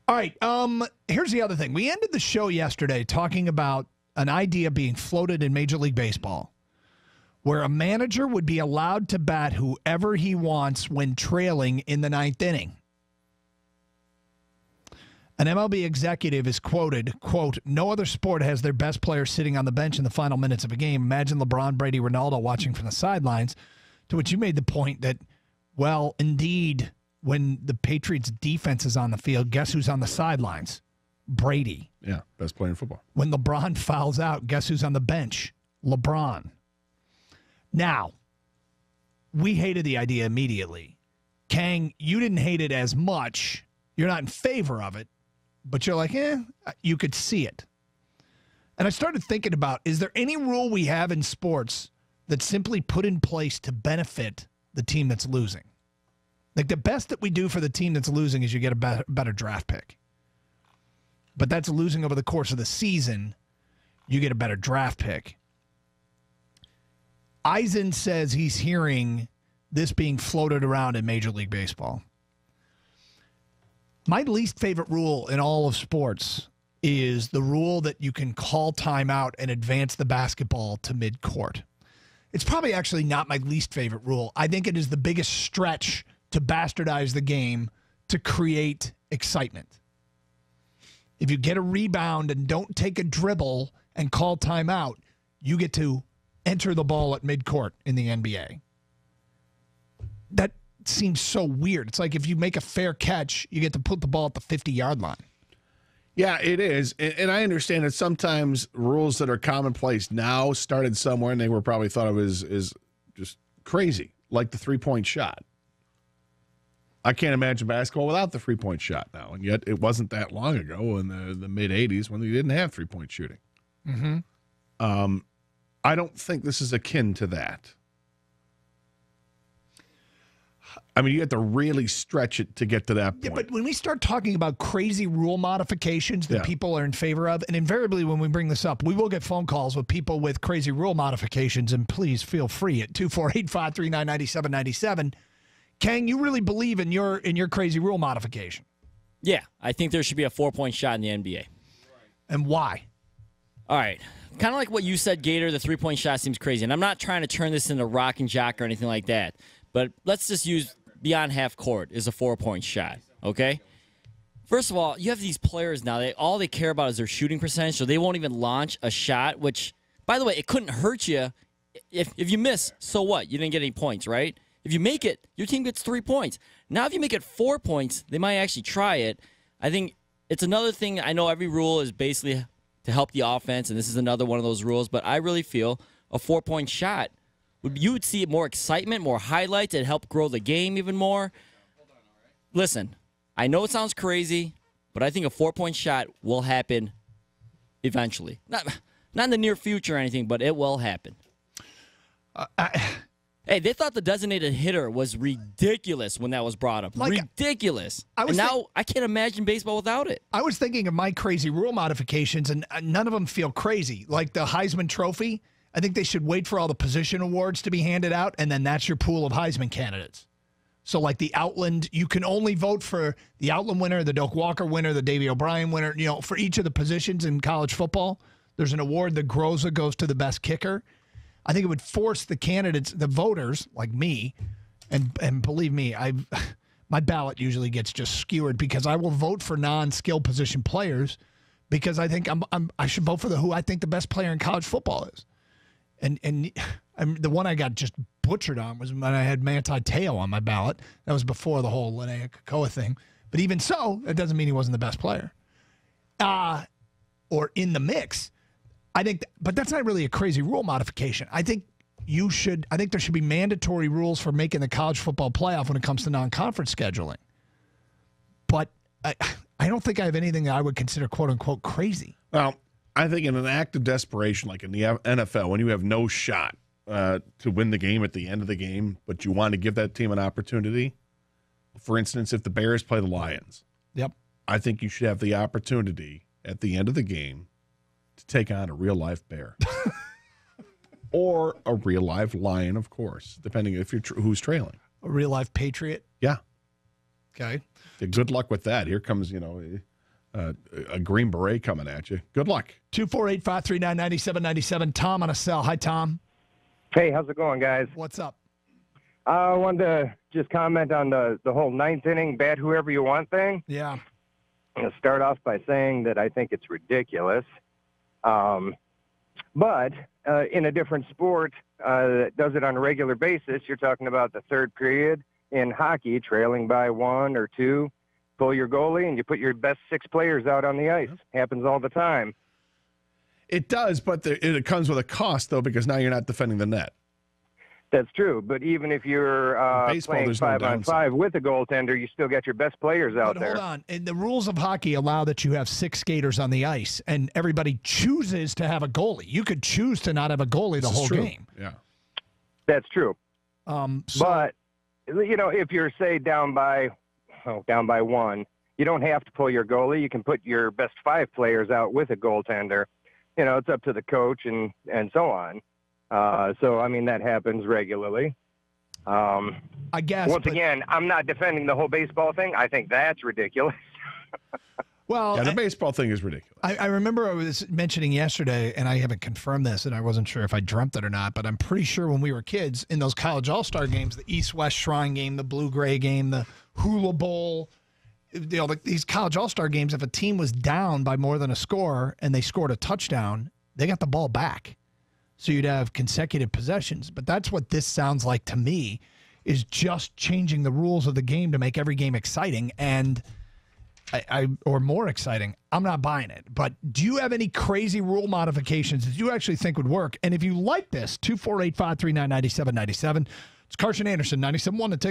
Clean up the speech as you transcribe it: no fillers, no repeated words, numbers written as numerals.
All right. Here's the other thing. We ended the show yesterday talking about an idea being floated in Major League Baseball where a manager would be allowed to bat whoever he wants when trailing in the ninth inning. An MLB executive is quoted, quote, "No other sport has their best player sitting on the bench in the final minutes of a game. Imagine LeBron, Brady, Ronaldo watching from the sidelines." To which you made the point that, well, indeed, when the Patriots defense is on the field, guess who's on the sidelines? Brady. Yeah, best player in football. When LeBron fouls out, guess who's on the bench? LeBron. Now, we hated the idea immediately. Kang, you didn't hate it as much. You're not in favor of it, but you're like, you could see it. And I started thinking about, is there any rule we have in sports that's simply put in place to benefit the team that's losing? Like the best that we do for the team that's losing is you get a better draft pick. But that's losing over the course of the season. You get a better draft pick. Eisen says he's hearing this being floated around in Major League Baseball. My least favorite rule in all of sports is the rule that you can call timeout and advance the basketball to midcourt. It's probably actually not my least favorite rule. I think it is the biggest stretch to bastardize the game to create excitement. If you get a rebound and don't take a dribble and call timeout, you get to enter the ball at midcourt in the NBA. That seems so weird. It's like if you make a fair catch, you get to put the ball at the 50-yard line. Yeah, it is. And I understand that sometimes rules that are commonplace now started somewhere and they were probably thought of as just crazy, like the three-point shot. I can't imagine basketball without the three-point shot now, and yet it wasn't that long ago in the mid-'80s when they didn't have three-point shooting. Mm-hmm. I don't think this is akin to that. I mean, you have to really stretch it to get to that point. Yeah, but when we start talking about crazy rule modifications that people are in favor of, and invariably when we bring this up, we will get phone calls with people with crazy rule modifications, and please feel free at 248-539-9797. Kang, you really believe in your crazy rule modification? Yeah, I think there should be a 4-point shot in the NBA. And why? All right. Kind of like what you said, Gator, the 3-point shot seems crazy. And I'm not trying to turn this into rock and jock or anything like that. But let's just use beyond half court is a 4-point shot, okay? First of all, you have these players now. All they care about is their shooting percentage, so they won't even launch a shot, which, by the way, it couldn't hurt you. If you miss, so what? You didn't get any points, right? If you make it, your team gets 3 points. Now, if you make it 4 points, they might actually try it. I think it's another thing. I know every rule is basically to help the offense, and this is another one of those rules, but I really feel a 4-point shot, you would see more excitement, more highlights. It'd help grow the game even more. Listen, I know it sounds crazy, but I think a 4-point shot will happen eventually. Not in the near future or anything, but it will happen. Hey, they thought the designated hitter was ridiculous when that was brought up. Like, ridiculous. And now I can't imagine baseball without it. I was thinking of my crazy rule modifications, and none of them feel crazy. Like the Heisman Trophy, I think they should wait for all the position awards to be handed out, and then that's your pool of Heisman candidates. So like the Outland, you can only vote for the Outland winner, the Doak Walker winner, the Davey O'Brien winner. You know, for each of the positions in college football, there's an award. The Groza goes to the best kicker. I think it would force the candidates, the voters like me, and believe me, my ballot usually gets just skewered because I will vote for non-skill position players because I think I should vote for who I think the best player in college football is. And the one I got just butchered on was when I had Manti Te'o on my ballot. That was before the whole Linnea Kakoa thing. But even so, that doesn't mean he wasn't the best player. Or in the mix. I think, but that's not really a crazy rule modification. I think there should be mandatory rules for making the college football playoff when it comes to non-conference scheduling. But I don't think I have anything that I would consider quote unquote crazy. Well, I think in an act of desperation, like in the NFL, when you have no shot to win the game at the end of the game, but you want to give that team an opportunity. For instance, if the Bears play the Lions, I think you should have the opportunity at the end of the game to take on a real-life bear. Or a real-life lion, of course, depending if you're who's trailing. A real-life patriot? Yeah. Okay. Good luck with that. Here comes, a Green Beret coming at you. Good luck. 248-539-9797. Tom on a cell. Hi, Tom. Hey, how's it going, guys? What's up? I wanted to just comment on the whole ninth inning, bat whoever you want thing. Yeah. I'm going to start off by saying that I think it's ridiculous. But in a different sport that does it on a regular basis, you're talking about the third period in hockey, trailing by 1 or 2, pull your goalie, and you put your best 6 players out on the ice. Happens all the time. It does, but it comes with a cost, though, because now you're not defending the net. That's true, but even if you're playing 5-on-5 with a goaltender, you still get your best players out there. Hold on. And the rules of hockey allow that you have 6 skaters on the ice, and everybody chooses to have a goalie. You could choose to not have a goalie the whole game. Yeah, that's true. But if you're say down by 1, you don't have to pull your goalie. You can put your best 5 players out with a goaltender. It's up to the coach and so on. So, I mean, that happens regularly. I guess. Once again, I'm not defending the whole baseball thing. I think that's ridiculous. Well, yeah, the baseball thing is ridiculous. I remember I was mentioning yesterday, and I haven't confirmed this, and I wasn't sure if I dreamt it or not, but I'm pretty sure when we were kids in those college all-star games, the East-West Shrine game, the Blue-Gray game, the Hula Bowl, these college all-star games, if a team was down by more than a score and they scored a touchdown, they got the ball back. So you'd have consecutive possessions. But that's what this sounds like to me, is just changing the rules of the game to make every game exciting and or more exciting. I'm not buying it. But do you have any crazy rule modifications that you actually think would work? And if you like this, 248-539-9797. It's Karsch and Anderson, 97.1 The Ticket.